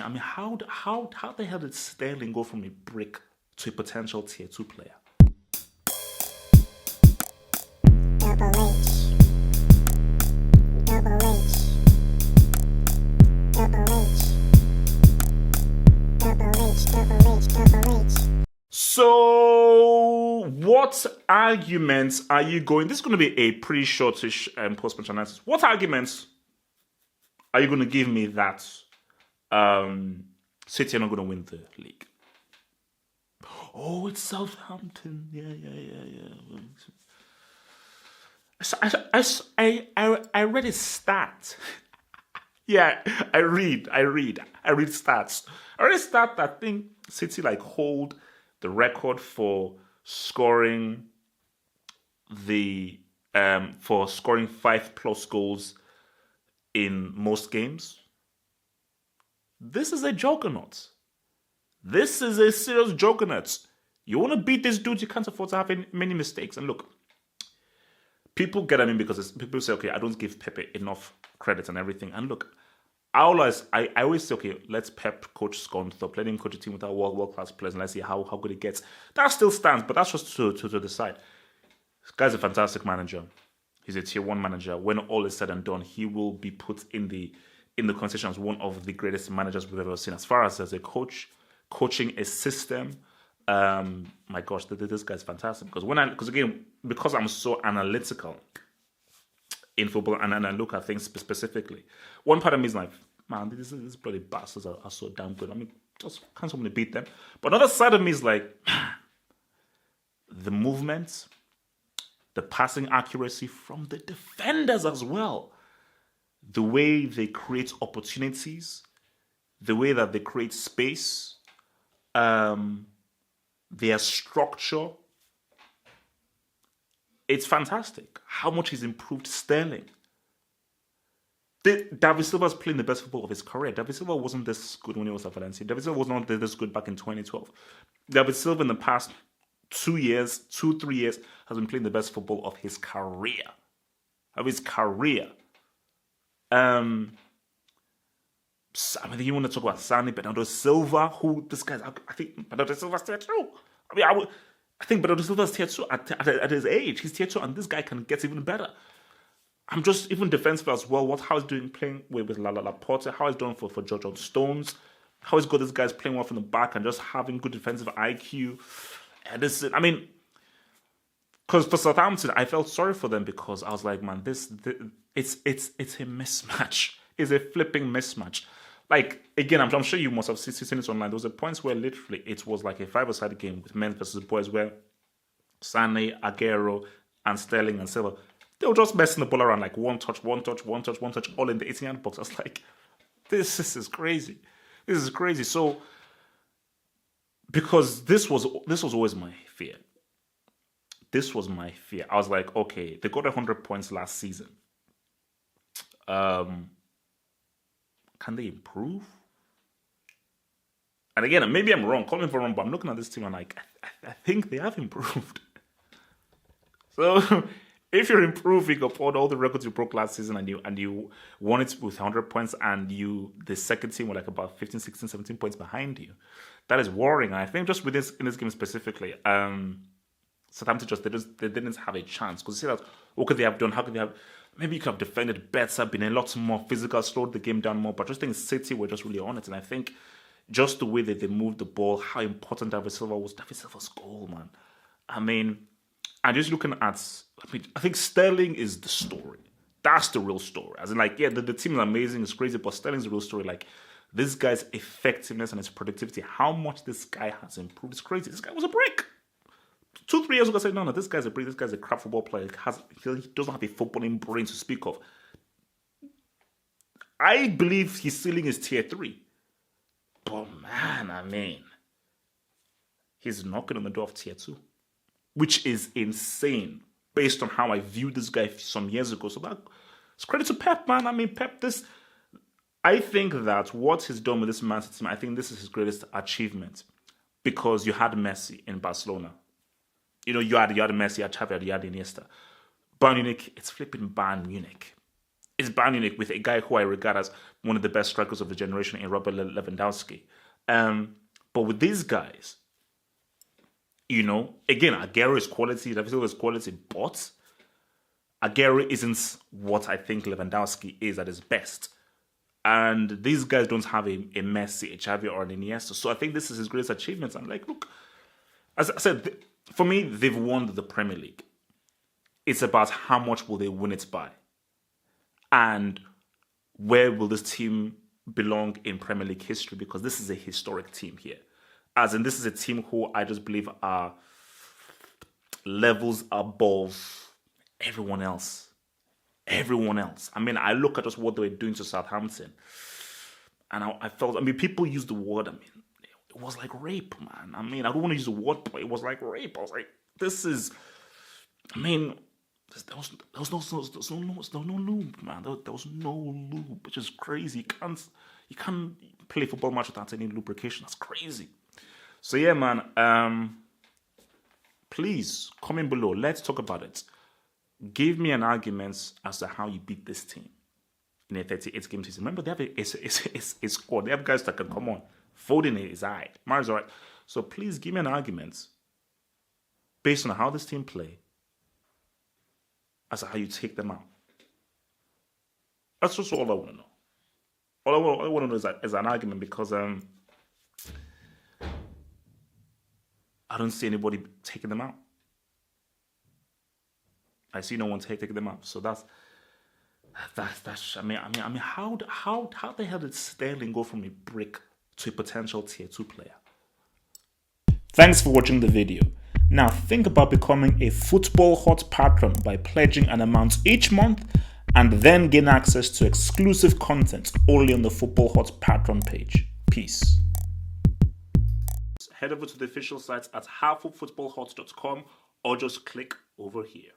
I mean, how the hell did Sterling go from a brick to a potential tier 2 player? Double H. Double H. Double H. Double H. Double H. Double H. So, what arguments are you going? This is going to be a pretty shortish post-match analysis. What arguments are you going to give me that City are not going to win the league? Oh, it's Southampton. Yeah. So I read a stat. Yeah, I read stats. I read a stat that I think City hold the record for scoring for scoring 5+ goals in most games. This is a juggernaut. This is a serious juggernaut. You want to beat this dude, you can't afford to have many mistakes. And look, people get at me because people say, okay, I don't give Pepe enough credit and everything. And look, I always say, okay, let's Pep coach Scunthorpe, let him coach a team with our world-class players, and let's see how good it gets. That still stands, but that's just to decide. This guy's a fantastic manager. He's a tier 1 manager. When all is said and done, he will be put in the conversation as one of the greatest managers we've ever seen. As far as a coach, coaching a system, my gosh, this guy's fantastic. Because I'm so analytical in football and I look at things specifically, one part of me is like, man, these bloody bastards are so damn good. I mean, just can't somebody beat them? But another side of me is like, the movement, the passing accuracy from the defenders as well, the way they create opportunities, the way that they create space, their structure. It's fantastic how much he's improved Sterling. David Silva's playing the best football of his career. David Silva wasn't this good when he was at Valencia. David Silva was not this good back in 2012. David Silva in the past 3 years, has been playing the best football of his career. I mean, you want to talk about Sani, Bernardo Silva, who this guy's, I think Bernardo Silva's tier 2. I think Bernardo Silva's tier 2 at his age. He's tier 2, and this guy can get even better. I'm just even defensive as well. How he's doing playing with Laporte, how he's doing for John Stones, how he's got this guy's playing well from the back and just having good defensive IQ. And because for Southampton, I felt sorry for them because I was like, man, it's a mismatch. It's a flipping mismatch. Like, again, I'm sure you must have seen it online. There was a point where literally it was like a 5-a-side game with men versus boys where Sane, Aguero, and Sterling and Silva, they were just messing the ball around like one touch, all in the 18-yard box. I was like, this is crazy. This is crazy. So, because this was always my fear. This was my fear. I was like, okay, they got 100 points last season. Can they improve? And again, maybe I'm wrong. Call me if I'm wrong, but I'm looking at this team and like, I think they have improved. So, if you're improving upon all the records you broke last season and you won it with 100 points and the second team were like about 15, 16, 17 points behind you, that is worrying. And I think just with in this game specifically, Southampton they didn't have a chance. Because you see that, what could they have done? How could they have? Maybe you could have defended better, been a lot more physical, slowed the game down more. But I just think City were just really on it. And I think just the way that they moved the ball, how important David Silva was. David Silva's goal, man. I mean, and just looking at, I think Sterling is the story. That's the real story. As in, like, yeah, the team is amazing, it's crazy, but Sterling's the real story. Like, this guy's effectiveness and his productivity, how much this guy has improved is crazy. This guy was a brick. 2-3 years ago, I said, no, this guy's a brick. This guy's a crap football player. He doesn't have a footballing brain to speak of. I believe his ceiling is tier 3. But man, I mean, he's knocking on the door of tier 2, which is insane based on how I viewed this guy some years ago. So it's credit to Pep, man. I mean, Pep, I think that what he's done with this Man City team, I think this is his greatest achievement because you had Messi in Barcelona. You know, you had Messi, you had Xavi, you had Iniesta. Bayern Munich, it's flipping Bayern Munich. It's Bayern Munich with a guy who I regard as one of the best strikers of the generation in Robert Lewandowski. But with these guys, again, Aguero is quality, David Silva is quality, but Aguero isn't what I think Lewandowski is at his best. And these guys don't have a Messi, a Xavi, or an Iniesta. So I think this is his greatest achievement. I'm like, look, as I said, for me, they've won the Premier League. It's about how much will they win it by. And where will this team belong in Premier League history? Because this is a historic team here. As in, this is a team who I just believe are levels above everyone else. Everyone else. I mean, I look at just what they were doing to Southampton. And I felt, people use the word, it was like rape, man. I don't want to use the word, but it was like rape. I was like, this is, there was no lube, man. There was no lube, which is crazy. You can't play a football match without any lubrication. That's crazy. So yeah, man. Please comment below. Let's talk about it. Give me an argument as to how you beat this team in a 38-game season. Remember, they have a squad. They have guys that can come on. Foden is alright. Mahrez alright. So please give me an argument based on how this team play as to how you take them out. That's just all I want to know. All I want to know is an argument, because I don't see anybody taking them out. I see no one taking them out. So that's how the hell did Sterling go from a brick to a potential tier 2 player? Thanks for watching the video. Now think about becoming a Football Hot patron by pledging an amount each month, and then gain access to exclusive content only on the Football Hot patron page. Peace. Head over to the official site at halffootballhot.com or just click over here.